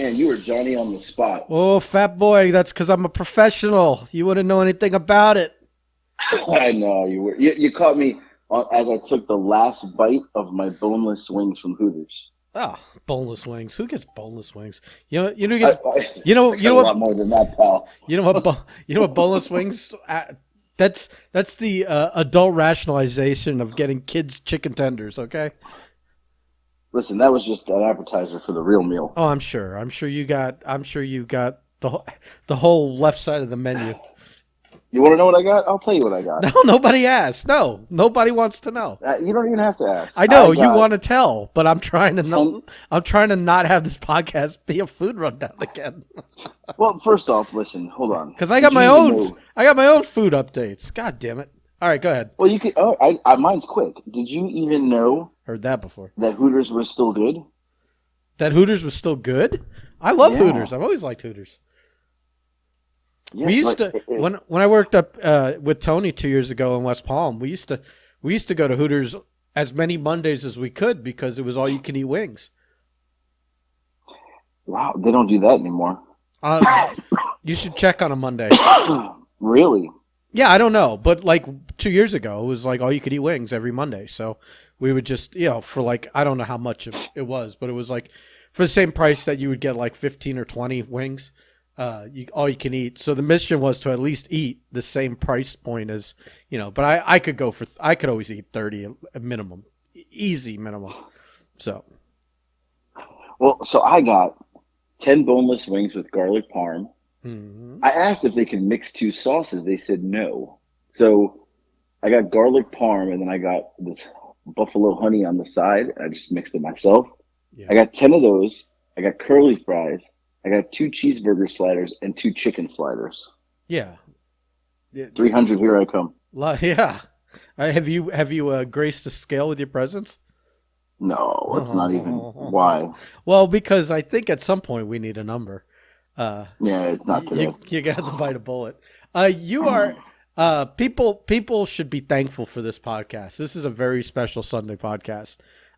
Man, you were Johnny on the spot. Oh, fat boy, that's because I'm a professional. You wouldn't know anything about it. I know you were. You caught me as I took the last bite of my boneless wings from Hooters. Oh, boneless wings. Who gets boneless wings? You know, who I, gets, I, you I know got a lot what, more than that, pal. you know what boneless wings. That's the adult rationalization of getting kids chicken tenders. Okay. Listen, that was just an appetizer for the real meal. Oh, I'm sure. I'm sure you got the whole left side of the menu. You want to know what I got? I'll tell you what I got. No, nobody asked. No, nobody wants to know. You don't even have to ask. I I know you got want to tell, but I'm trying to 10. I'm trying to not have this podcast be a food rundown again. Well, first off, listen, hold on. Because I Did got my you even own know? I got my own food updates. God damn it! All right, go ahead. Well, you could. Oh, mine's quick. Did you even know Heard that before. that Hooters was still good? That Hooters was still good. I love Yeah. Hooters. I've always liked Hooters. Yeah, We used to when I worked up with Tony 2 years ago in West Palm. We used to go to Hooters as many Mondays as we could because it was all you can eat wings. Wow, they don't do that anymore. You should check on a Monday. Really? Yeah, I don't know, but like 2 years ago, it was like all you could eat wings every Monday. So we would just, for like, I don't know how much it was, but it was like for the same price that you would get like 15 or 20 wings, all you can eat. So the mission was to at least eat the same price point as, but I could I could always eat 30 a minimum, easy minimum. So. Well, so I got 10 boneless wings with garlic parm. Mm-hmm. I asked if they could mix two sauces. They said no. So I got garlic parm, and then I got this buffalo honey on the side. I just mixed it myself. Yeah. I got 10 of those. I got curly fries. I got 2 cheeseburger sliders and 2 chicken sliders. Yeah. 300, here I come. Yeah. Have you graced the scale with your presence? No, it's not even. Why? Well, because I think at some point we need a number. Yeah, it's not today. You got to bite a bullet. You are people should be thankful for this podcast. This is a very special Sunday podcast.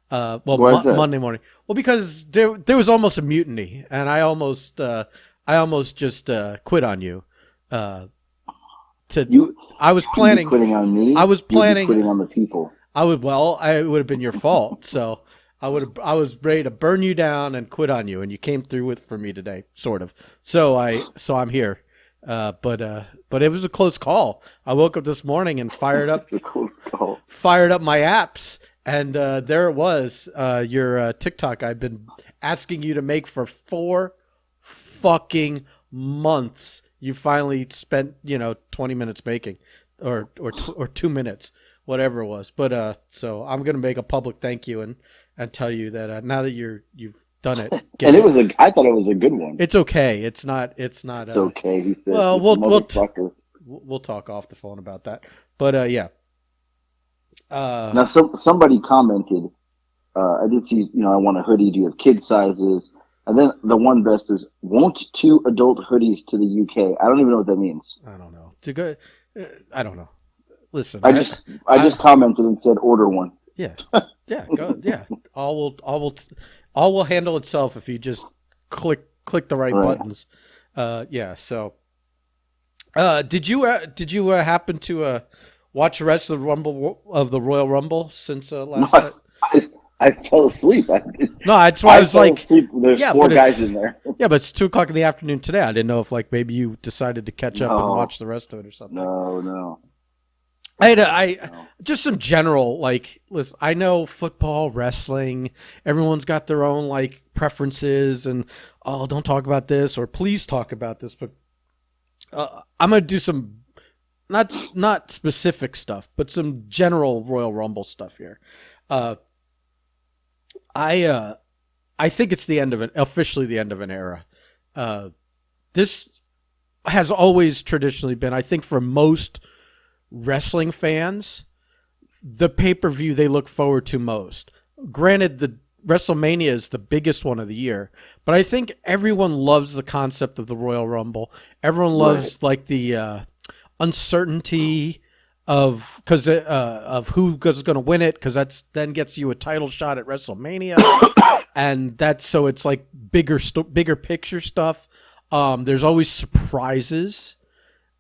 Why is that? Monday morning. Well, because there was almost a mutiny, and I almost just quit on you. I was planning. You quitting on me? I was planning. Quitting on the people. It would have been your fault. So I was ready to burn you down and quit on you, and you came through for me today, sort of. So I'm here. But it was a close call. I woke up this morning and fired up. It's a close call. Fired up my apps, and there it was. Your TikTok I've been asking you to make for 4 fucking months. You finally spent 20 minutes making, or 2 minutes. Whatever it was, but so I'm gonna make a public thank you and tell you that now that you've done it, I thought it was a good one. It's okay. It's not. It's okay. He said. Well, we'll talk off the phone about that. But yeah. Now somebody commented. I did see. I want a hoodie. Do you have kid sizes? And then the one best is want 2 adult hoodies to the UK. I don't even know what that means. I don't know. To go. I don't know. Listen, I just commented and said order one. Yeah, go. Yeah, all will handle itself if you just click the right buttons. Yeah. So, did you happen to watch the rest of the Royal Rumble since last night? I fell asleep. No, that's why I was like, asleep. There's 4 guys in there. Yeah, but it's 2:00 in the afternoon today. I didn't know if maybe you decided to catch up and watch the rest of it or something. No. Just some general, listen, I know football, wrestling, everyone's got their own preferences and don't talk about this or please talk about this, but I'm gonna do some not specific stuff, but some general Royal Rumble stuff here. I think it's officially the end of an era. This has always traditionally been, I think, for most wrestling fans, the pay-per-view they look forward to most. Granted, the WrestleMania is the biggest one of the year, but I think everyone loves the concept of the Royal Rumble. Everyone loves the uncertainty of who's going to win it, because that's then gets you a title shot at WrestleMania. and that's so it's like bigger picture stuff. There's always surprises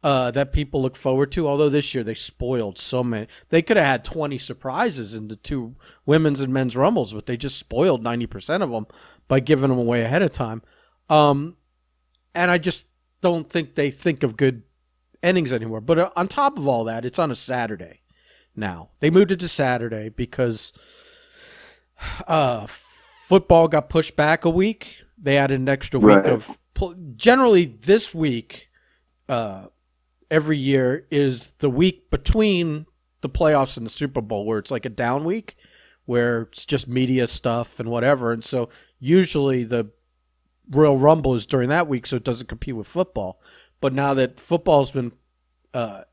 that people look forward to. Although this year they spoiled so many, they could have had 20 surprises in the two women's and men's rumbles, but they just spoiled 90% of them by giving them away ahead of time. And I just don't think they think of good endings anymore. But on top of all that, it's on a Saturday now. They moved it to Saturday because football got pushed back a week. They added an extra week of. Generally, this week, every year is the week between the playoffs and the Super Bowl, where it's like a down week, where it's just media stuff and whatever. And so usually the Royal Rumble is during that week, so it doesn't compete with football. But now that football's been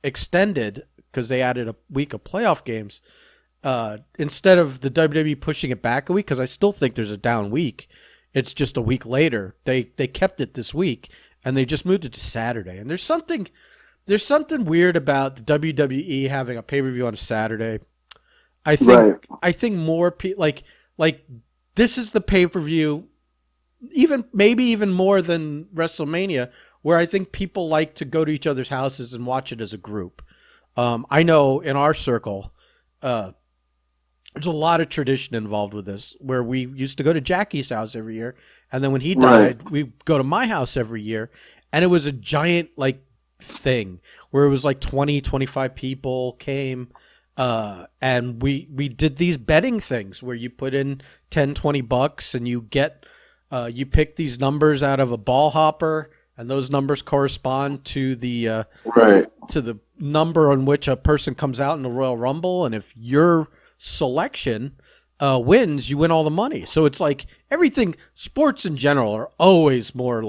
extended because they added a week of playoff games, instead of the WWE pushing it back a week, because I still think there's a down week, it's just a week later. They kept it this week, and they just moved it to Saturday. And there's something weird about the WWE having a pay-per-view on a Saturday. I think more people like this is the pay-per-view, maybe even more than WrestleMania, where I think people like to go to each other's houses and watch it as a group. I know in our circle, there's a lot of tradition involved with this, where we used to go to Jackie's house every year, and then when he died, we go to my house every year, and it was a giant thing where it was 20, 25 people came, and we did these betting things where you put in 10, 20 bucks and you get you pick these numbers out of a ball hopper, and those numbers correspond to the to the number on which a person comes out in the Royal Rumble, and if your selection wins, you win all the money. So it's everything. Sports in general are always more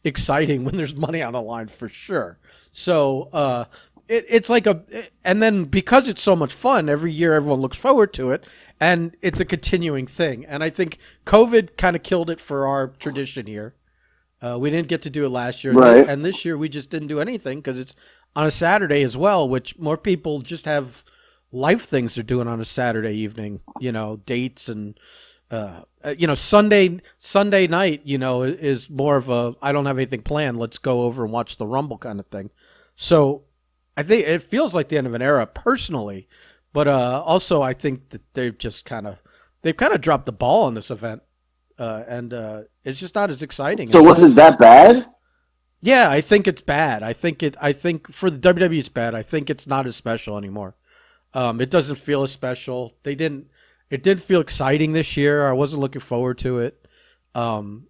exciting when there's money on the line, for sure. So it's and then because it's so much fun, every year everyone looks forward to it, and it's a continuing thing. And I think COVID kind of killed it for our tradition here. We didn't get to do it last year, and this year we just didn't do anything because it's on a Saturday as well, which more people just have life things they're doing on a Saturday evening, dates and Sunday night, is more of a I don't have anything planned, let's go over and watch the Rumble kind of thing. So I think it feels like the end of an era personally, but also I think that they've kind of dropped the ball on this event, and it's just not as exciting. So was it that bad? Yeah, I think it's bad. I think for the WWE it's bad. I think it's not as special anymore. It doesn't feel as special. It didn't feel exciting this year. I wasn't looking forward to it. And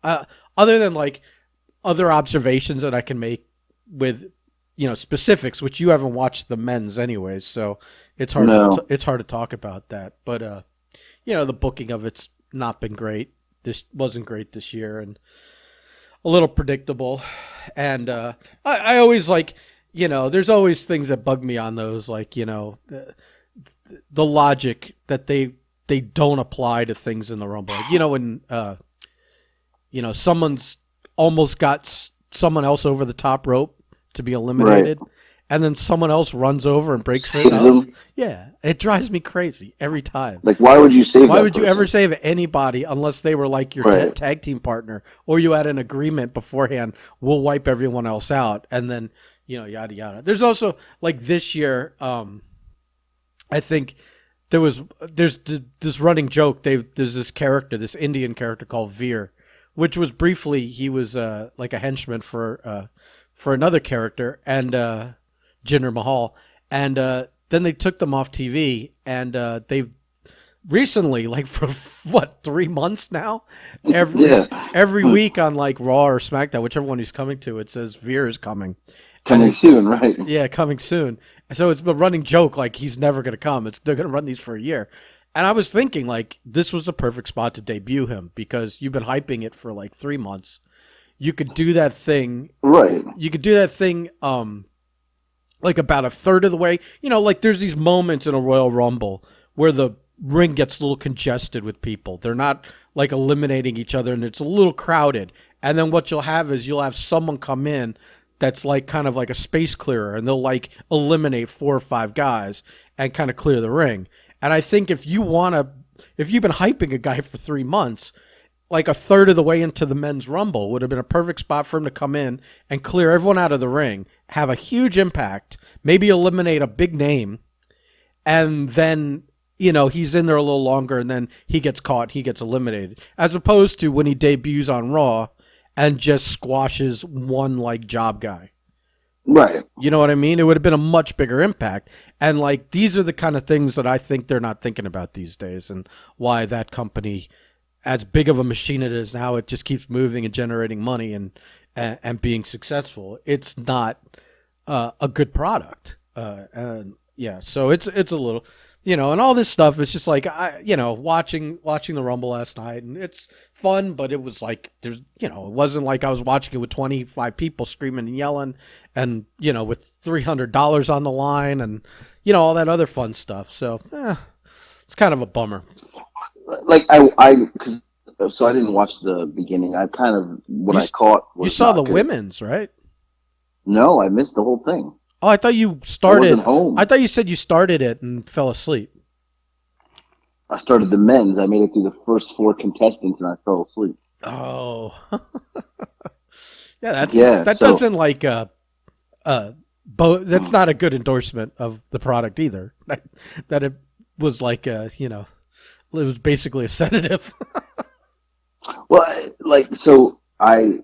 other than other observations that I can make with, specifics, which you haven't watched the men's anyways, so it's hard. It's hard to talk about that. But the booking of it's not been great. This wasn't great this year, and a little predictable. And I always there's always things that bug me on those, the logic that they don't apply to things in the Rumble. When someone's almost got someone else over the top rope to be eliminated, and then someone else runs over and breaks it up. Yeah, it drives me crazy every time. Why would you save? Why would you ever save anybody unless they were your tag team partner, or you had an agreement beforehand? We'll wipe everyone else out, and then yada yada. There's also this year. I think there's this running joke. There's this character, this Indian character called Veer, which was briefly he was a henchman for another character, and Jinder Mahal, and then they took them off TV, and they've recently, for 3 months now, every week on Raw or SmackDown, whichever one he's coming to, it says Veer is coming. Coming soon, right? Yeah, coming soon. So it's a running joke, he's never going to come. They're going to run these for a year. And I was thinking, this was the perfect spot to debut him, because you've been hyping it for 3 months. You could do that thing. Right. You could do that thing about a third of the way. There's these moments in a Royal Rumble where the ring gets a little congested with people. They're not eliminating each other, and it's a little crowded. And then what you'll have someone come in that's kind of like a space clearer, and they'll eliminate 4 or 5 guys and kind of clear the ring. And I think if if you've been hyping a guy for 3 months, like a third of the way into the men's rumble would have been a perfect spot for him to come in and clear everyone out of the ring, have a huge impact, maybe eliminate a big name, and then, he's in there a little longer and then he gets caught, he gets eliminated. As opposed to when he debuts on Raw and just squashes one like job guy. Right. You know what I mean? It would have been a much bigger impact. And like these are the kind of things that I think they're not thinking about these days, and why that company, as big of a machine it is now, it just keeps moving and generating money and being successful. It's not a good product. And yeah, so it's a little, and all this stuff is just like watching the Rumble last night, and it's fun, but it was like there's it wasn't like I was watching it with 25 people screaming and yelling, and with $300 on the line, and all that other fun stuff. So it's kind of a bummer. Like because so I didn't watch the beginning. I kind of I caught was you saw the good. Women's, right? No, I missed the whole thing. Oh, I thought you started. I wasn't home. I thought you said you started it and fell asleep. I started the men's. I made it through the first 4 contestants and I fell asleep. Oh, yeah. Doesn't like that's not a good endorsement of the product either. That it was like it was basically a sedative. Well, so I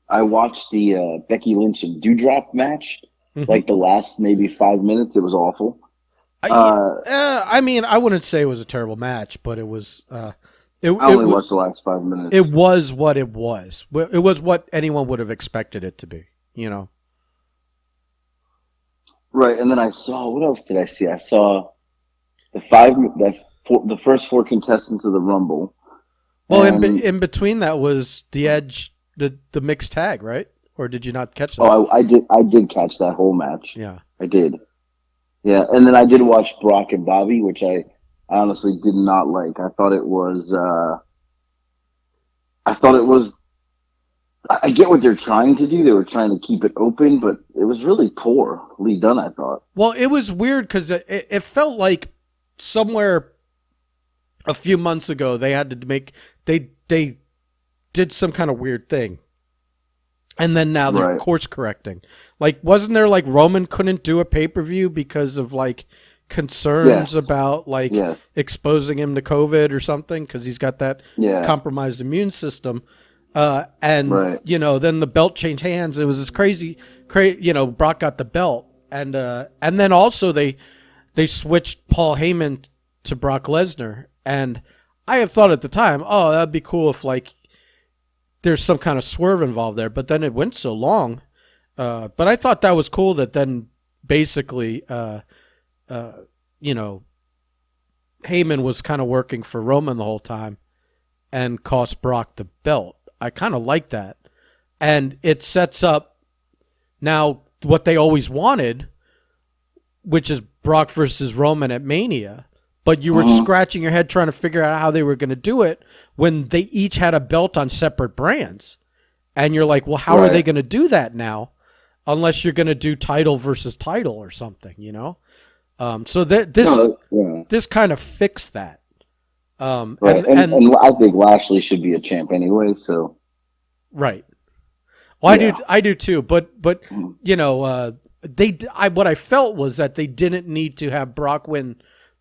watched the Becky Lynch and Doudrop match. Mm-hmm. Like the last maybe 5 minutes, it was awful. I mean, I wouldn't say it was a terrible match, but it was. I only watched the last 5 minutes. It was what it was. It was what anyone would have expected it to be. Right, and then I saw, what else did I see? I saw the first 4 contestants of the Rumble. Well, in between that was the Edge, the mixed tag, right? Or did you not catch that? Oh, I did catch that whole match. Yeah. I did. Yeah, and then I did watch Brock and Bobby, which I honestly did not like. I thought it was I get what they're trying to do. They were trying to keep it open, but it was really poorly done, I thought. Well, it was weird because it felt like somewhere a few months ago they had to they did some kind of weird thing. And then now they're course correcting. Like, wasn't there like Roman couldn't do a pay-per-view because of like concerns about like exposing him to COVID or something, because he's got that compromised immune system. Then the belt changed hands. It was this crazy. Brock got the belt, and then also they switched Paul Heyman to Brock Lesnar, and I had thought at the time, oh, that'd be cool if like there's some kind of swerve involved there, but then it went so long. But I thought that was cool that then basically, Heyman was kind of working for Roman the whole time and cost Brock the belt. I kind of like that. And it sets up now what they always wanted, which is Brock versus Roman at Mania. But you were scratching your head trying to figure out how they were going to do it when they each had a belt on separate brands. And you're like, well, how are they going to do that now? Unless you're going to do title versus title or something, So this kind of fixed that. And I think Lashley should be a champ anyway. So, right. Well, I do too. But what I felt was that they didn't need to have Brock win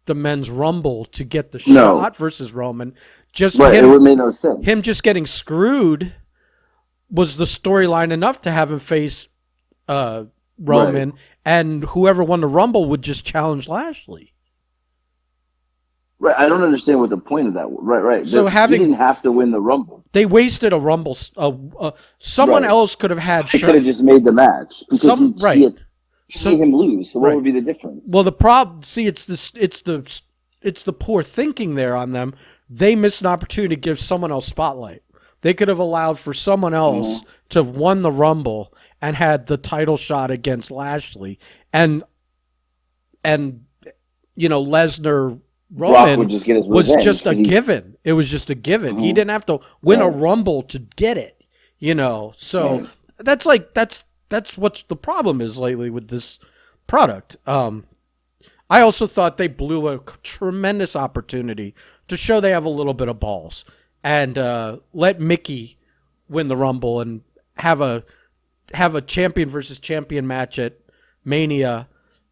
the men's Rumble to get the shot versus Roman. Just it would make no sense. Him just getting screwed was the storyline enough to have him face Roman, and whoever won the Rumble would just challenge Lashley. Right, I don't understand what the point of that was. Right. So he didn't have to win the Rumble. They wasted a Rumble. Someone else could have had. They could have just made the match because see him lose. So what would be the difference? Well, the problem. See, it's the poor thinking there on them. They missed an opportunity to give someone else spotlight. They could have allowed for someone else to have won the Rumble and had the title shot against Lashley, and Lesnar Roman was just a given. It was just a given. He didn't have to win a Rumble to get it. So that's what the problem is lately with this product. I also thought they blew a tremendous opportunity to show they have a little bit of balls, and let Mickey win the Rumble and have a champion versus champion match at Mania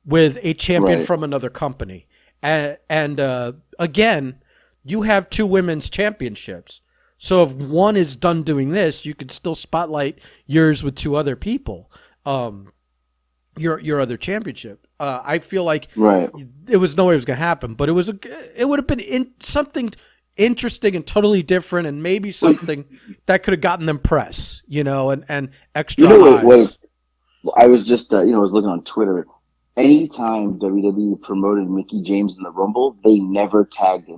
with a champion Right. from another company. And again, you have two women's championships. So if one is done doing this, you could still spotlight yours with two other people. Your other championship. I feel like Right. it was no way it was going to happen, but it would have been something interesting and totally different, and maybe something that could have gotten them press, and extra You know eyes. I was just I was looking on Twitter. Anytime WWE promoted Mickey James in the Rumble, they never tagged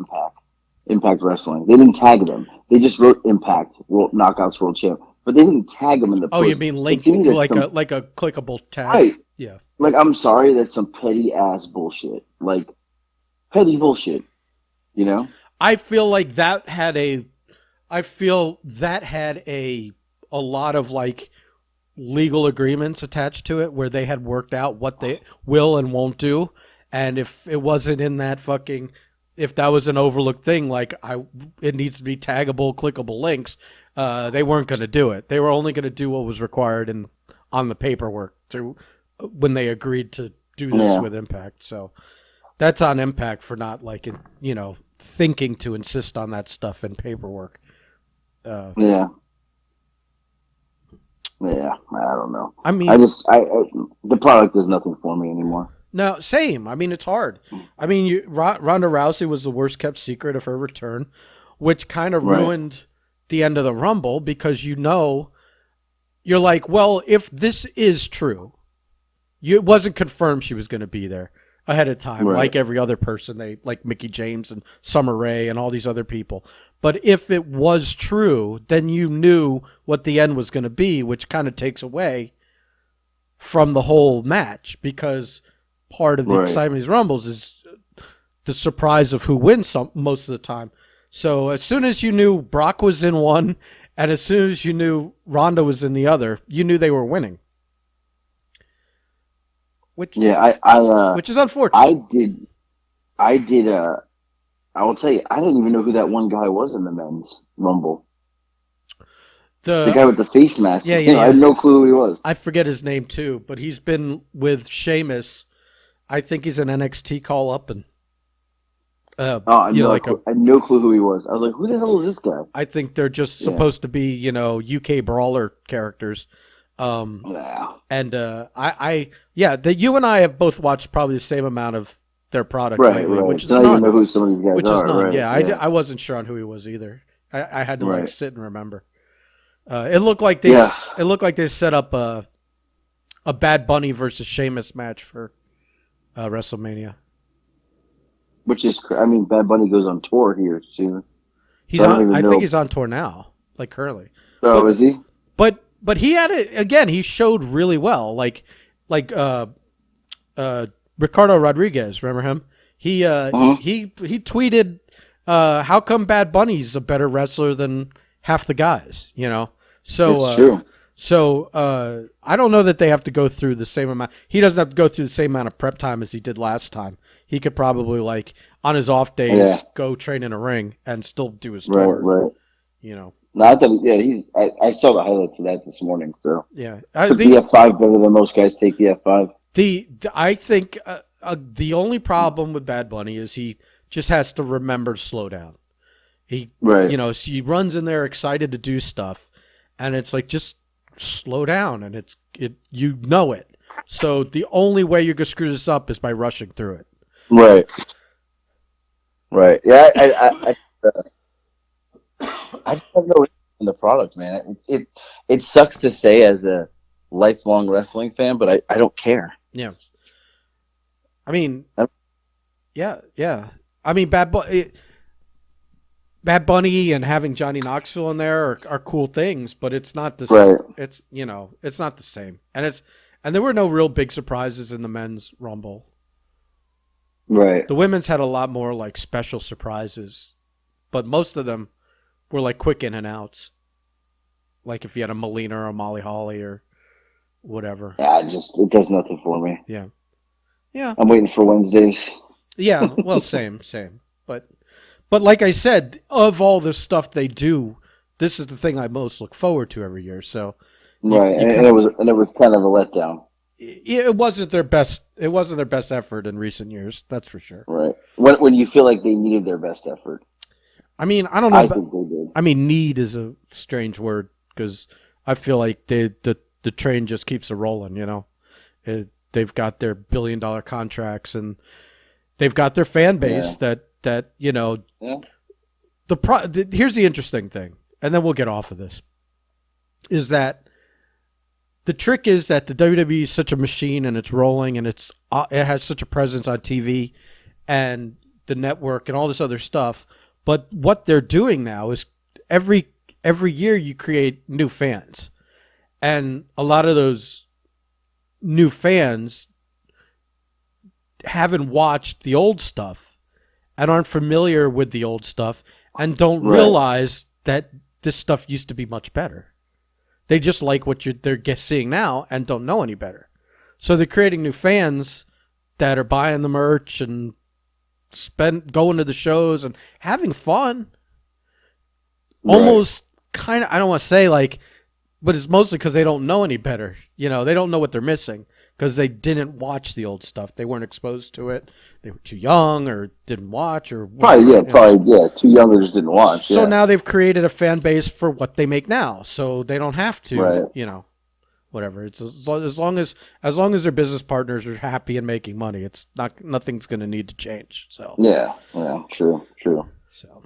Impact Wrestling. They didn't tag them. They just wrote Impact World Knockouts World Champ, but they didn't tag them in the Oh, you post. mean It link seemed that like some a clickable tag? right. Yeah. Like, I'm sorry, that's some petty ass bullshit. Like, petty bullshit. You know? I feel like that had a a lot of like legal agreements attached to it where they had worked out what they will and won't do, and if it wasn't in that fucking if that was an overlooked thing, like it needs to be taggable, clickable links, they weren't going to do it. They were only going to do what was required on the paperwork through when they agreed to do this Yeah. with Impact. So that's on Impact for not like thinking to insist on that stuff in paperwork. Yeah. Yeah. I don't know. I mean, The product does nothing for me anymore. no, same. I mean, it's hard. I mean, Ronda Rousey was the worst kept secret of her return, which kind of Right. ruined the end of the Rumble because you're like, well, if this is true, it wasn't confirmed she was going to be there ahead of time, Right. like every other person, like Mickey James and Summer Rae and all these other people. But if it was true, then you knew what the end was going to be, which kind of takes away from the whole match because part of the Right. excitement of these Rumbles is the surprise of who wins most of the time. So as soon as you knew Brock was in one, and as soon as you knew Ronda was in the other, you knew they were winning. Which Yeah. which is unfortunate. I did. I will tell you, I didn't even know who that one guy was in the men's Rumble. The guy with the face mask. Yeah, I had no clue who he was. I forget his name too, but he's been with Sheamus. I think he's an NXT call up and I had no clue who he was. I was like, who the hell is this guy? I think they're just supposed to be, UK brawler characters. Yeah. And you and I have both watched probably the same amount of their product lately, which is so I none. don't know who some of these guys Which are. is none. Right. Yeah, I wasn't sure on who he was either. I had to Right. like sit and remember. It looked like they set up a Bad Bunny versus Sheamus match for WrestleMania. Which is, Bad Bunny goes on tour here soon. He's So I don't on. even I know. think he's on tour now, like currently. Oh, is he? But he had it again. He showed really well. Like Ricardo Rodriguez. Remember him? He tweeted, "How come Bad Bunny's a better wrestler than half the guys?" So It's true. So I don't know that they have to go through the same amount. He doesn't have to go through the same amount of prep time as he did last time. He could probably like on his off days go train in a ring and still do his tour. Right. No, I thought, he's. I saw the highlights of that this morning. So yeah, took the F5 better than most guys take the F5. I think the only problem with Bad Bunny is he just has to remember to slow down. He so he runs in there excited to do stuff, and it's like just slow down, and it. So the only way you're gonna screw this up is by rushing through it. Right. Yeah. I just have no interest in the product, man. It sucks to say as a lifelong wrestling fan, but I don't care. Yeah. I mean, yeah. I mean, Bad Bunny and having Johnny Knoxville in there are cool things, but it's not the it's it's not the same. And there were no real big surprises in the men's Rumble. Right. The women's had a lot more like special surprises, but most of them were like quick in and outs. Like if you had a Melina or a Molly Holly or whatever. Yeah, it does nothing for me. Yeah. I'm waiting for Wednesdays. Yeah, well, same. But But like I said, of all the stuff they do, this is the thing I most look forward to every year. So Right, you and kind it was kind of a letdown. it wasn't their best. It wasn't their best effort in recent years. That's for sure. Right, when you feel like they needed their best effort, I mean, I don't know, I but think they did. I mean, need is a strange word because I feel like the train just keeps a rolling. They've got their $1 billion contracts and they've got their fan base Yeah, that yeah, here's the interesting thing, and then we'll get off of this. Is that the trick is that the WWE is such a machine and it's rolling and it has such a presence on TV and the network and all this other stuff. But what they're doing now is every year you create new fans, and a lot of those new fans haven't watched the old stuff and aren't familiar with the old stuff and don't right, realize that this stuff used to be much better. They just like what they're seeing now and don't know any better. So they're creating new fans that are buying the merch and going to the shows and having fun. right. Almost kind of, I don't want to say like, but it's mostly because they don't know any better. They don't know what they're missing because they didn't watch the old stuff. They weren't exposed to it. They were too young or didn't watch or Probably, whatever. yeah, probably, yeah. Too young or just didn't watch. So Yeah, now they've created a fan base for what they make now. So they don't have to, right. whatever. It's as long as their business partners are happy and making money, it's nothing's going to need to change. So Yeah, yeah. True, true. so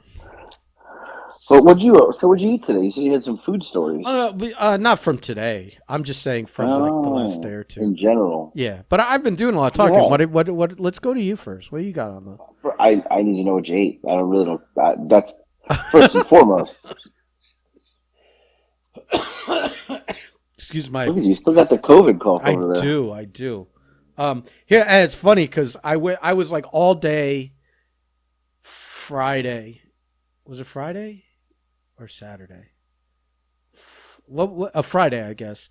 But what'd you eat today? You said you had some food stories. not from today. I'm just saying from like the last day Oh, or two. in general. Yeah, but I've been doing a lot of talking. Yeah. What? Let's go to you first. What do you got on the? I need to know what you ate. I don't really know. That's first and foremost. Excuse my. Look at you, still got the COVID cough I over there. do. I do. Here, and it's funny because I was like all day Friday. Was it Friday or Saturday? What a Friday, I guess.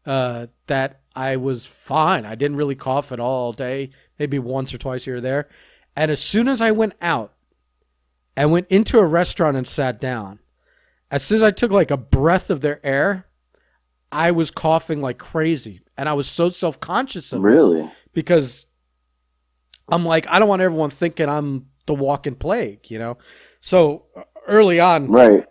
That I was fine. I didn't really cough at all day, maybe once or twice here or there. And as soon as I went out and went into a restaurant and sat down, as soon as I took like a breath of their air, I was coughing like crazy. And I was so self-conscious of it Really? because I'm like, I don't want everyone thinking I'm the walking plague. So early on, Right.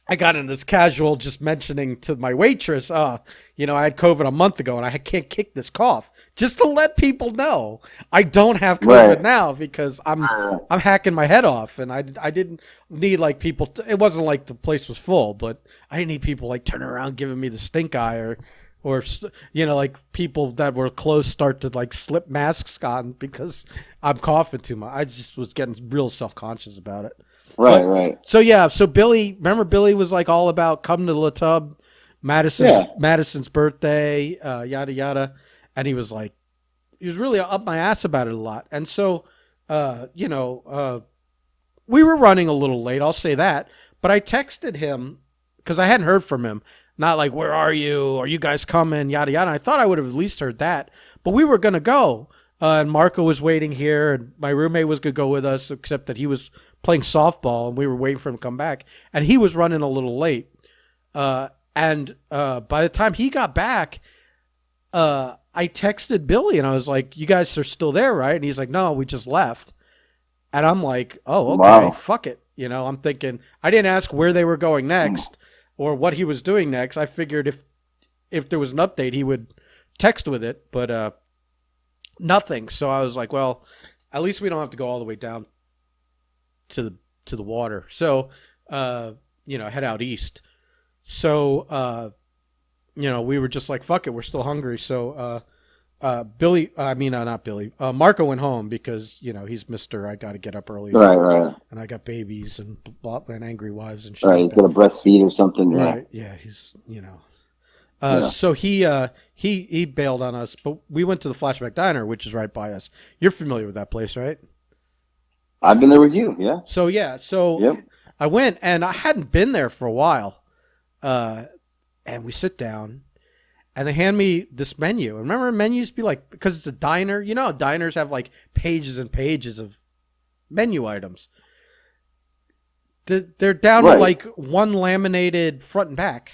I got in this casual just mentioning to my waitress, I had COVID a month ago and I can't kick this cough. Just to let people know I don't have COVID Right. now because I'm Uh, I'm hacking my head off, and I didn't need like people. It wasn't like the place was full, but I didn't need people like turning around giving me the stink eye or like people that were close start to like slip masks on because I'm coughing too much. I just was getting real self conscious about it. right. But Right. so yeah, so Billy, remember Billy was like all about come to the Tub, Yeah. Madison's birthday, yada yada, and he was really up my ass about it a lot. And so, we were running a little late. I'll say that, but I texted him because I hadn't heard from him. Not like where are you? Are you guys coming? Yada yada. I thought I would have at least heard that, but we were gonna go. And Marco was waiting here, and my roommate was gonna go with us, except that he was playing softball, and we were waiting for him to come back, and he was running a little late. And by the time he got back, I texted Billy, and I was like, "You guys are still there, right?" And he's like, "No, we just left." And I'm like, "Oh, okay, Wow. fuck it." I'm thinking I didn't ask where they were going next or what he was doing next. I figured if there was an update, he would text with it, but nothing. So I was like, well, at least we don't have to go all the way down to the water. So head out east. So we were just like, fuck it, we're still hungry. So Billy, I mean, not Billy, Marco went home because he's Mr. I got to get up early, Right. Right. and I got babies and angry wives and shit Right. like He's got that. to breastfeed or something. Yeah. Right? Yeah, he's. Yeah. So he bailed on us, but we went to the Flashback Diner, which is right by us. You're familiar with that place, right? I've been there with you. Yeah. So yeah, so Yep. I went and I hadn't been there for a while, and we sit down, and they hand me this menu. And remember, menus be like because it's a diner. Diners have like pages and pages of menu items. They're down to Right. like one laminated front and back.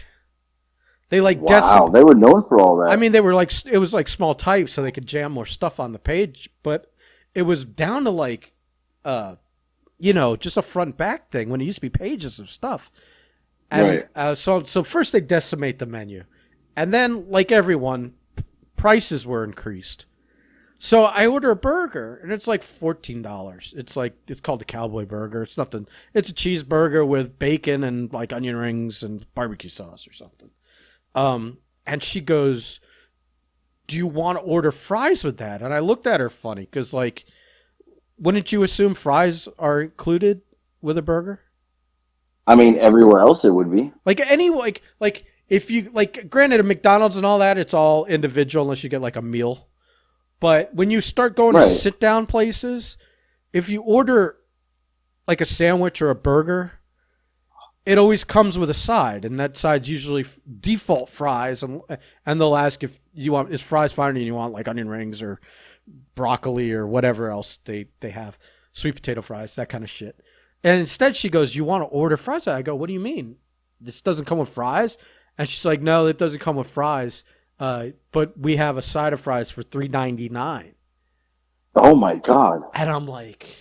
They like Wow, they were known for all I that. mean, they were like it was like small type, so they could jam more stuff on the page. But it was down to like, uh, just a front back thing when it used to be pages of stuff. And Right. so first they decimate the menu, and then like everyone, prices were increased. So I order a burger, and it's like $14. It's called a cowboy burger. It's nothing. It's a cheeseburger with bacon and like onion rings and barbecue sauce or something. And she goes, "Do you want to order fries with that?" And I looked at her funny because, like, wouldn't you assume fries are included with a burger? I mean, everywhere else it would be. Like any like if you like, granted, at McDonald's and all that, it's all individual unless you get like a meal. But when you start going to Right. sit down places, if you order like a sandwich or a burger, it always comes with a side, and that side's usually default fries, and they'll ask if you want is fries fine, and you want like onion rings or broccoli or whatever else they have, sweet potato fries, that kind of shit. And instead, she goes, "You want to order fries?" I go, "What do you mean? This doesn't come with fries?" And she's like, "No, it doesn't come with fries, but we have a side of fries for $3.99." Oh my God. And I'm like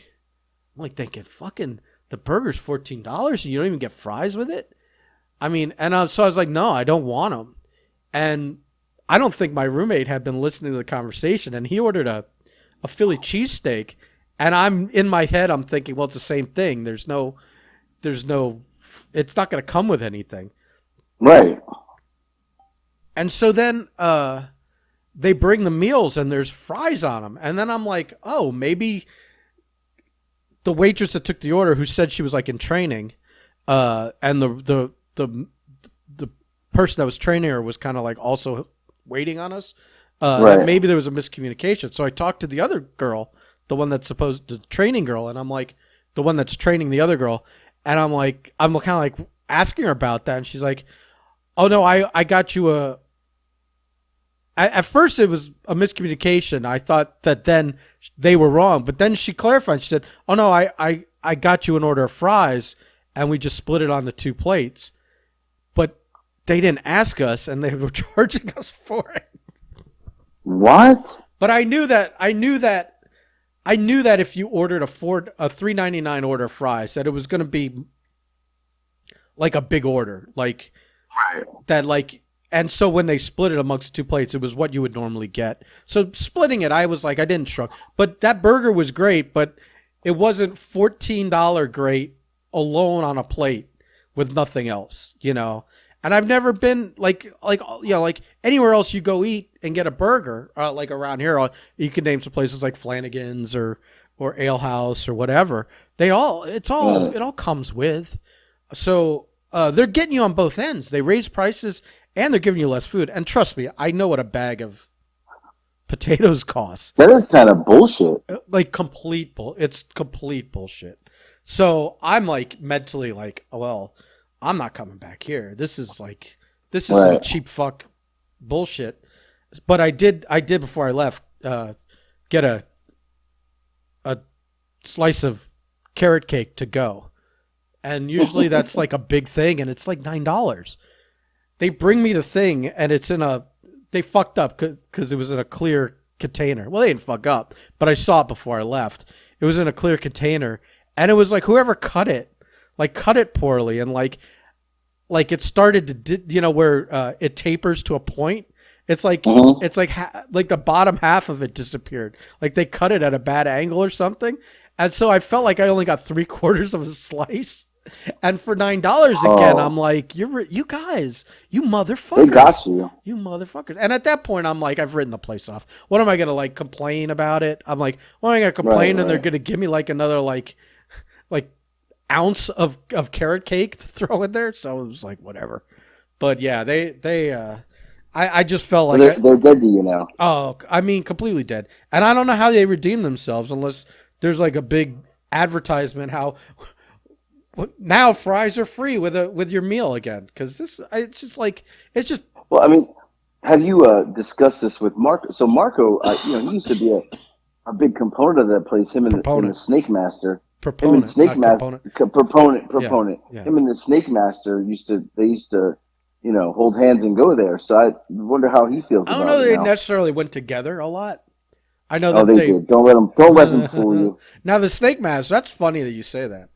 thinking, fucking the burger's $14 and you don't even get fries with it. I mean, so I was like, no, I don't want them. And I don't think my roommate had been listening to the conversation, and he ordered a Philly cheesesteak. And I'm in my head, I'm thinking, well, it's the same thing. There's no, it's not going to come with anything. Right. And so then, they bring the meals and there's fries on them. And then I'm like, oh, maybe the waitress that took the order, who said she was like in training, and the person that was training her was kind of like also waiting on us. That Right. maybe there was a miscommunication. So I talked to the other girl, the one that's supposed to training girl, and I'm like, the one that's training the other girl, and I'm kind of like asking her about that, and she's like, oh no, I got you a. At first, it was a miscommunication. I thought that then they were wrong, but then she clarified. She said, "Oh no, I got you an order of fries, and we just split it on the two plates." But they didn't ask us, and they were charging us for it. What? But I knew that if you ordered a $3.99 order of fries, that it was going to be like a big order, like Right. that, like. And so when they split it amongst two plates, it was what you would normally get. So splitting it, I was like, I didn't struggle. But that burger was great, but it wasn't $14 great alone on a plate with nothing else. And I've never been like anywhere else you go eat and get a burger, like around here, you can name some places like Flanagan's or Ale House or whatever. Right. It all comes with. So they're getting you on both ends. They raise prices and they're giving you less food. And trust me, I know what a bag of potatoes costs. That is kind of bullshit. Like it's complete bullshit. So I'm like mentally like, oh, well, I'm not coming back here. This is some Right. cheap fuck bullshit. But I did before I left, get a slice of carrot cake to go. And usually that's like a big thing, and it's like $9. They bring me the thing, and they fucked up because it was in a clear container. Well, they didn't fuck up, but I saw it before I left. It was in a clear container, and it was like whoever cut it, like cut it poorly, and like it started to, where it tapers to a point. It's like Hmm. like the bottom half of it disappeared. Like they cut it at a bad angle or something, and so I felt like I only got three-quarters of a slice. And for $9 again, I'm Oh, like, you guys, you they got motherfuckers, you. you motherfuckers. And at that point, I'm like, I've written the place off. What am I gonna like complain about it? I'm like, well, I'm gonna Right. complain, and they're Right. gonna give me like another like ounce of carrot cake to throw in there. So it was like whatever. But yeah, I just felt Well, like they're dead to you now. I mean, completely dead. And I don't know how they redeem themselves unless there's like a big advertisement how now fries are free with your meal again. Because it's just like it's just Well, I mean, have you discussed this with Marco? So Marco, he used to be a big component of that place. Him and the proponent. Snake Master. him and Proponent, Snake not Master, component. proponent. Yeah. Him and the Snake Master used to hold hands and go there. So I wonder how he feels I don't about know it they now. necessarily went together a lot. I know Oh, that they they. did. Don't let them fool you. Now the Snake Master. That's funny that you say that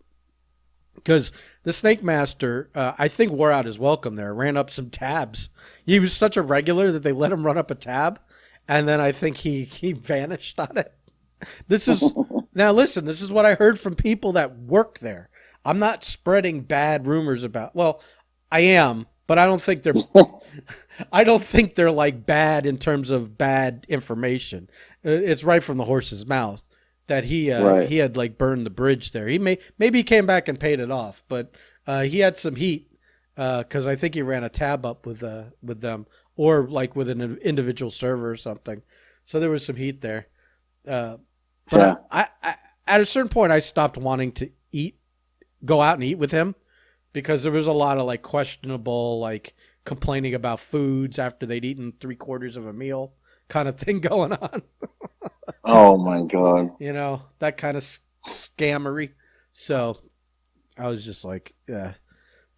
because the Snake Master, I think, wore out his welcome there. Ran up some tabs. He was such a regular that they let him run up a tab, and then I think he vanished on it. This is now listen. This is what I heard from people that work there. I'm not spreading bad rumors about. Well, I am, but I don't think they're. I don't think they're like bad in terms of bad information. It's right from the horse's mouth that Right. he had like burned the bridge there. Maybe he came back and paid it off, but he had some heat because I think he ran a tab up with them or like with an individual server or something. So there was some heat there. But Yeah. I at a certain point I stopped wanting to go out and eat with him because there was a lot of like questionable like complaining about foods after they'd eaten 3/4 of a meal kind of thing going on. Oh my God. That kind of scammery. So I was just like, yeah.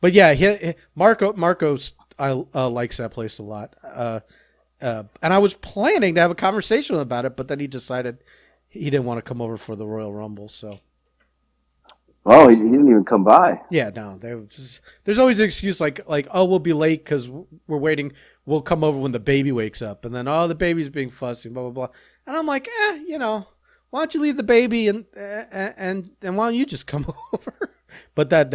But yeah, Marco's likes that place a lot. And I was planning to have a conversation with him about it, but then he decided he didn't want to come over for the Royal Rumble. So Oh, he didn't even come by. yeah, no, there's always an excuse like oh we'll be late because we're waiting. We'll come over when the baby wakes up, and then the baby's being fussy, blah blah blah. And I'm like, why don't you leave the baby and why don't you just come over? But that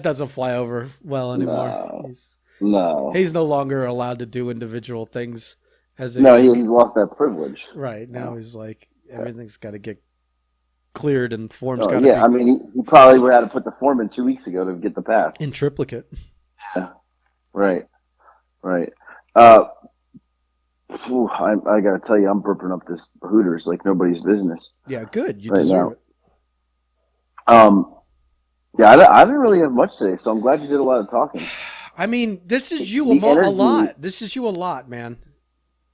doesn't fly over well anymore. No. No. He's no longer allowed to do individual things as No, he's lost that privilege. right now. He's like everything's got to get cleared and forms Oh got to yeah, be I mean he probably would have had to put the form in 2 weeks ago to get the pass. in triplicate. Yeah. Right. I gotta tell you, I'm burping up this Hooters like nobody's business Yeah, good. You right deserve now. it. Yeah, I didn't really have much today, so I'm glad you did a lot of talking. I mean, this is you The a energy. lot. This is you a lot, man.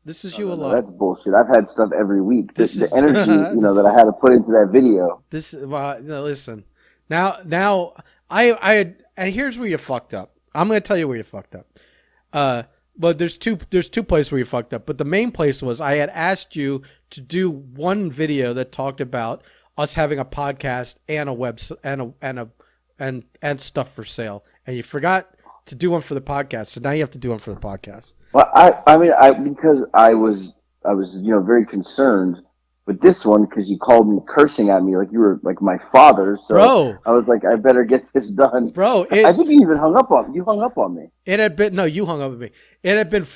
This is you a No, lot. that's bullshit. I've had stuff every week. The energy, this that I had to put into that video. No, listen. Now, I and here's where you fucked up. I'm going to tell you where you fucked up. But there's two places where you fucked up. But the main place was I had asked you to do one video that talked about us having a podcast and a website and stuff for sale, and you forgot to do one for the podcast. So now you have to do one for the podcast. Well, because I was very concerned with this one because you called me cursing at me like you were like my father. So Bro, I was like, I better get this done. bro, I think you even hung up on me. It had been no, you hung up with me. It had been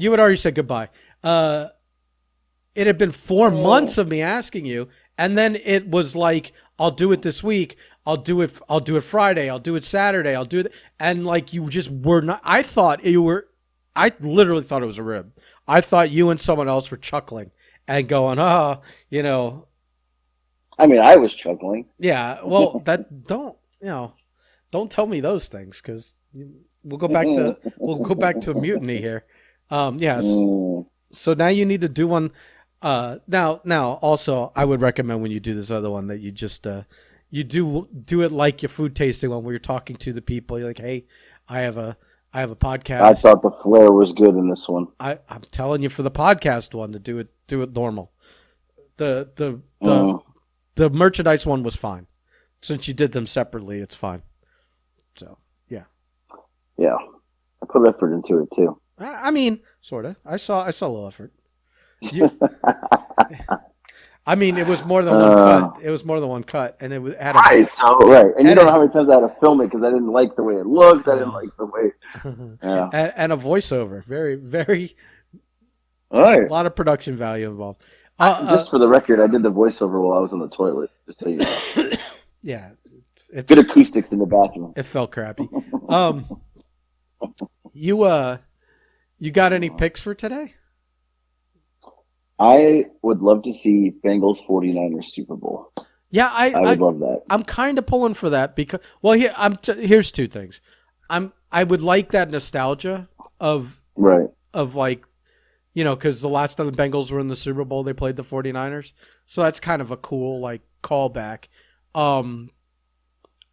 you had already said goodbye. It had been 4 months of me asking you, and then it was like, I'll do it this week. I'll do it Friday. I'll do it Saturday. I'll do it, and like you just were not. I thought you were. I literally thought it was a rib. I thought you and someone else were chuckling and going, I mean, I was chuckling. Yeah. Well, don't tell me those things because we'll go back to a mutiny here. Yes. So now you need to do one. Now, also, I would recommend when you do this other one that you just you do it like your food tasting one, where you're talking to the people. You're like, hey, I have a podcast. I thought the flair was good in this one. I'm telling you for the podcast one to do it normal. The merchandise one was fine. Since you did them separately, it's fine. So yeah. Yeah, I put effort into it too. I mean, sort of. I saw a little effort. I mean, it was more than one cut. It was more than one cut, and it had right. And you don't know how many times I had to film it because I didn't like the way it looked. I didn't like the way. Yeah. and a voiceover, very, very. All right. A lot of production value involved. Just for the record, I did the voiceover while I was on the toilet. Just so you know. Yeah. Good acoustics in the bathroom. It felt crappy. You got any picks for today? I would love to see Bengals 49ers Super Bowl. Yeah, I would love that. I'm kind of pulling for that because here's two things. I would like that nostalgia of right. of like, because the last time the Bengals were in the Super Bowl, they played the 49ers. So that's kind of a cool like callback. Um,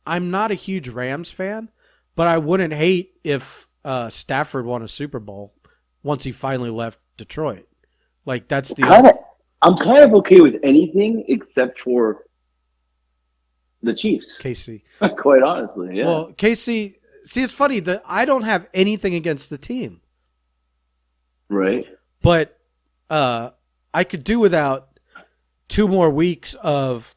I'm not a huge Rams fan, but I wouldn't hate if Stafford won a Super Bowl once he finally left Detroit. Like that's the kind of, I'm kind of okay with anything except for the Chiefs. KC. Quite honestly, yeah. Well, KC. See, it's funny that I don't have anything against the team, Right. but I could do without 2 more weeks of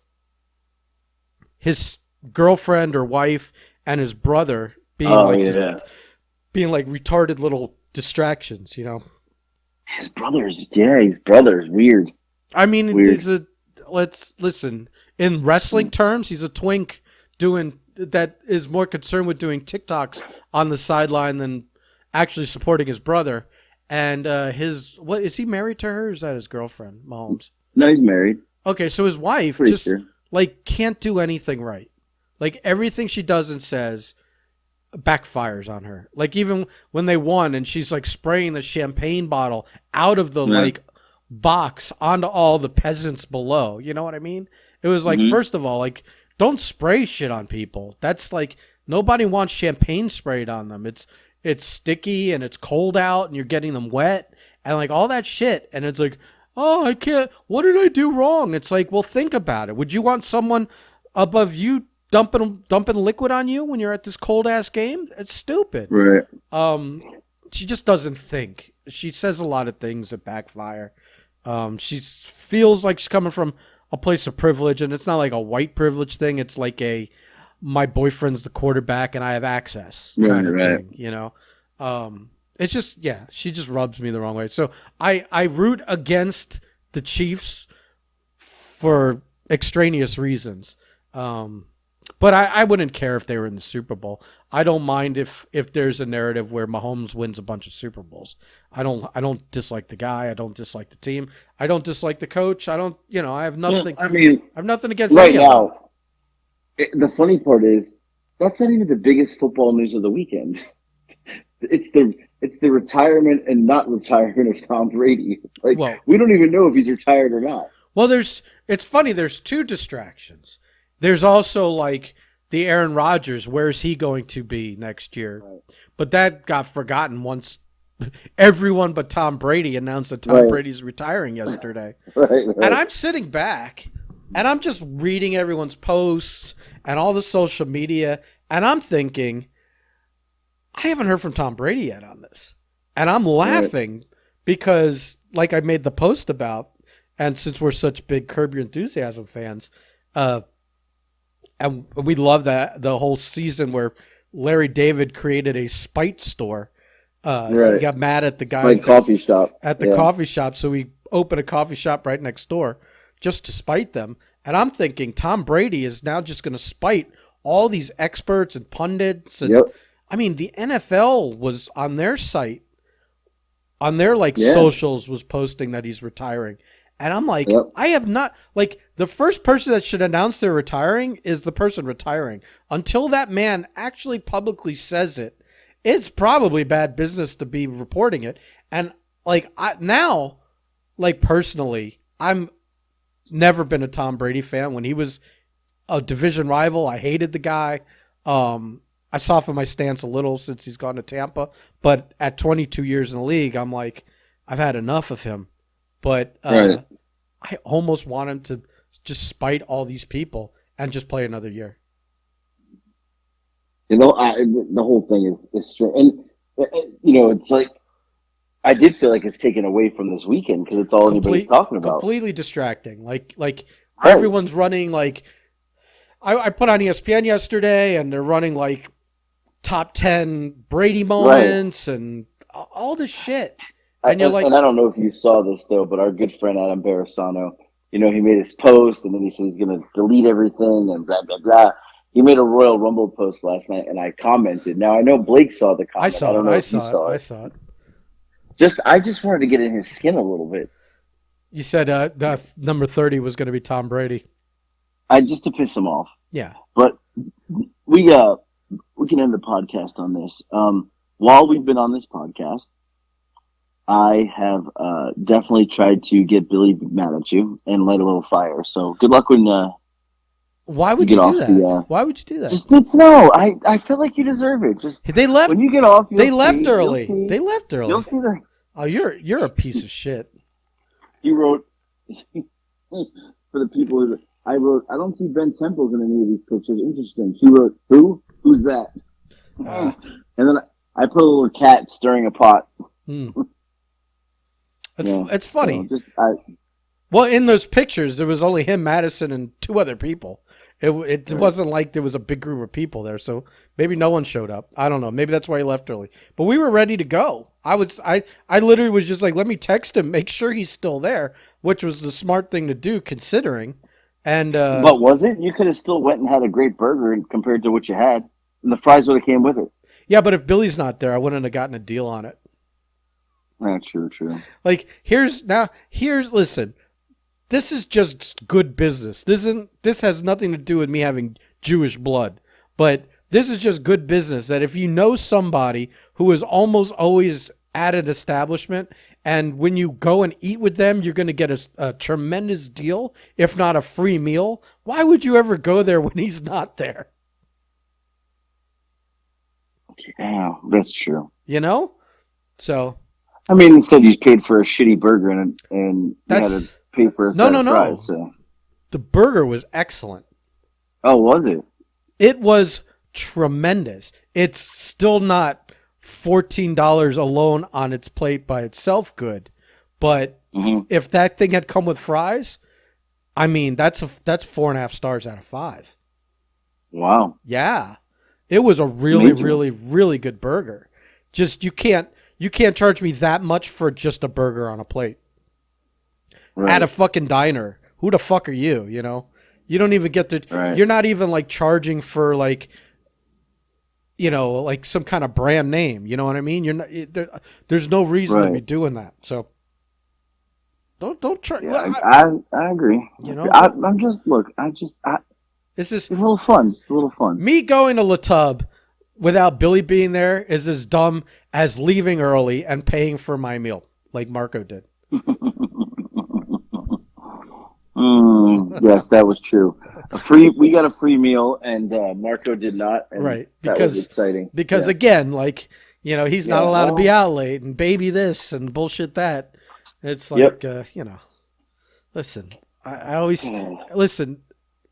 his girlfriend or wife and his brother being like retarded little distractions. His brother's weird. I mean, Weird. let's listen. In wrestling terms, he's a twink that is more concerned with doing TikToks on the sideline than actually supporting his brother. And what is he married to her? Or is that his girlfriend, Mahomes? No, he's married. Okay, so his wife Pretty just sure. like can't do anything right. Like everything she does and says backfires on her. Like even when they won and she's like spraying the champagne bottle out of the like box onto all the peasants below. You know what I mean? It was like, first of all, like don't spray shit on people. That's like nobody wants champagne sprayed on them. It's sticky and it's cold out and you're getting them wet and like all that shit. And it's like, oh, I can't. What did I do wrong? It's like, well, think about it. Would you want someone above you dumping liquid on you when you're at this cold ass game? It's stupid. Right. She just doesn't think. She says a lot of things that backfire. She feels like she's coming from a place of privilege, and it's not like a white privilege thing. It's like my boyfriend's the quarterback and I have access kind of thing. It's just, she just rubs me the wrong way. So I root against the Chiefs for extraneous reasons. But I wouldn't care if they were in the Super Bowl. I don't mind if there's a narrative where Mahomes wins a bunch of Super Bowls. I don't dislike the guy. I don't dislike the team. I don't dislike the coach. I don't, I have nothing. Well, I mean, I have nothing against right any of them. now, the funny part is that's not even the biggest football news of the weekend. It's the retirement and not retirement of Tom Brady. Like we don't even know if he's retired or not. Well, it's funny. There's two distractions. There's also like the Aaron Rodgers. Where's he going to be next year? Right. But that got forgotten once everyone but Tom Brady announced that Tom Brady's retiring yesterday. Right. And I'm sitting back and I'm just reading everyone's posts and all the social media, and I'm thinking, I haven't heard from Tom Brady yet on this. And I'm laughing because, like I made the post about, and since we're such big Curb Your Enthusiasm fans, and we love that the whole season where Larry David created a spite store. He got mad at the guy coffee shop at the coffee shop, so he opened a coffee shop right next door just to spite them. And I'm thinking Tom Brady is now just going to spite all these experts and pundits. And I mean, the NFL was on their site, on their socials, was posting that he's retiring. And I'm like, I have not, like, the first person that should announce they're retiring is the person retiring. Until that man actually publicly says it, it's probably bad business to be reporting it. And, like, personally, I'm never been a Tom Brady fan. When he was a division rival, I hated the guy. I softened my stance a little since he's gone to Tampa. But at 22 years in the league, I'm like, I've had enough of him. But I almost want him to just spite all these people and just play another year. The whole thing is strange. And, it's like, I did feel like it's taken away from this weekend because it's all anybody's talking about. Completely distracting. Like everyone's running, like, I put on ESPN yesterday and they're running like top 10 Brady moments and all this shit. And you're like, and I don't know if you saw this though, but our good friend Adam Barasano, he made his post and then he said he's going to delete everything and blah, blah, blah. He made a Royal Rumble post last night and I commented. Now I know Blake saw the comment. I don't know if you saw it. I saw it. I just wanted to get in his skin a little bit. You said the number 30 was going to be Tom Brady. Just to piss him off. Yeah. But we can end the podcast on this. While we've been on this podcast, I have definitely tried to get Billy mad at you and light a little fire. So good luck when Why you would you get do off the. that? Why would you do that? Just it's no. I feel like you deserve it. Just They left. when you get off, They you'll left see. You'll early. see. They left You'll early. see the. Oh, you're a piece of shit. He wrote for the people who I wrote. I don't see Ben Temples in any of these pictures. Interesting. He wrote who? Who's that? Uh, And then I put a little cat stirring a pot. hmm. Yeah. It's So funny. just I. Well, in those pictures, there was only him, Madison, and two other people. It Right. wasn't like there was a big group of people there, so maybe no one showed up. I don't know. Maybe that's why he left early. But we were ready to go. I literally was just like, let me text him, make sure he's still there, which was the smart thing to do considering. And But was it? You could have still went and had a great burger compared to what you had, and the fries would have came with it. yeah, but if Billy's not there, I wouldn't have gotten a deal on it. Yeah, true, true. Like here's listen. This is just good business. This has nothing to do with me having Jewish blood, but this is just good business that if you know somebody who is almost always at an establishment and when you go and eat with them you're going to get a tremendous deal, if not a free meal, why would you ever go there when he's not there? Yeah, that's true. You know? So I mean, instead you paid for a shitty burger and you had to that's pay for a no side no of fries. no. So, The burger was excellent. oh, was it? It was tremendous. It's still not $14 alone on its plate by itself good, but Hmm. if that thing had come with fries, I mean that's 4.5 stars out of 5. Wow, Yeah, it was a it's really amazing. really really good burger. Just you can't charge me that much for just a burger on a plate at a Right, fucking diner. Who the fuck are you? You know, you don't even get to. right, You're not even like charging for like like some kind of brand name. You know what I mean? You're not. There's no reason to be right. doing that. So don't try. Yeah, I agree. You know, I'm just look. this is It's a little fun. It's a little fun. me going to La Tub without Billy being there is as dumb as leaving early and paying for my meal like Marco did. Yes, that was true. We got a free meal, and Marco did not, and Right, that was exciting. because Yes. again, like he's not Yeah. allowed to be Well. out late and baby this and bullshit that. It's Yep. like listen, I always listen.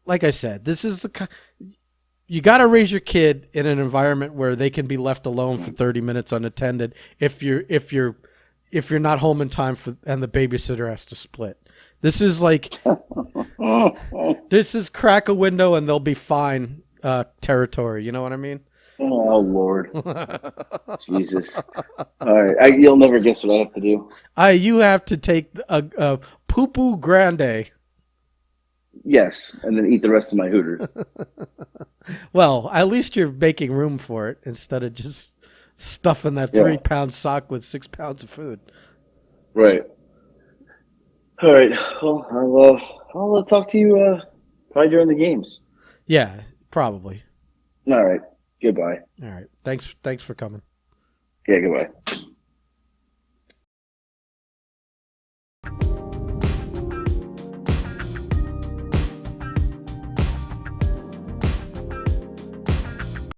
Like I said, this is you got to raise your kid in an environment where they can be left alone for 30 minutes unattended if you're not home in time for and the babysitter has to split. This is like this is crack a window and they'll be fine territory. You know what I mean? Oh Lord, Jesus! All right, you'll never guess what I have to do. You have to take a poo poo grande. Yes, and then eat the rest of my Hooters. Well, at least you're making room for it instead of just stuffing that Yeah, 3 pound sock with 6 pounds of food. right. All right. Well, I'll talk to you probably during the games. Yeah, probably. All right. Goodbye. All right. Thanks for coming. Yeah. Goodbye.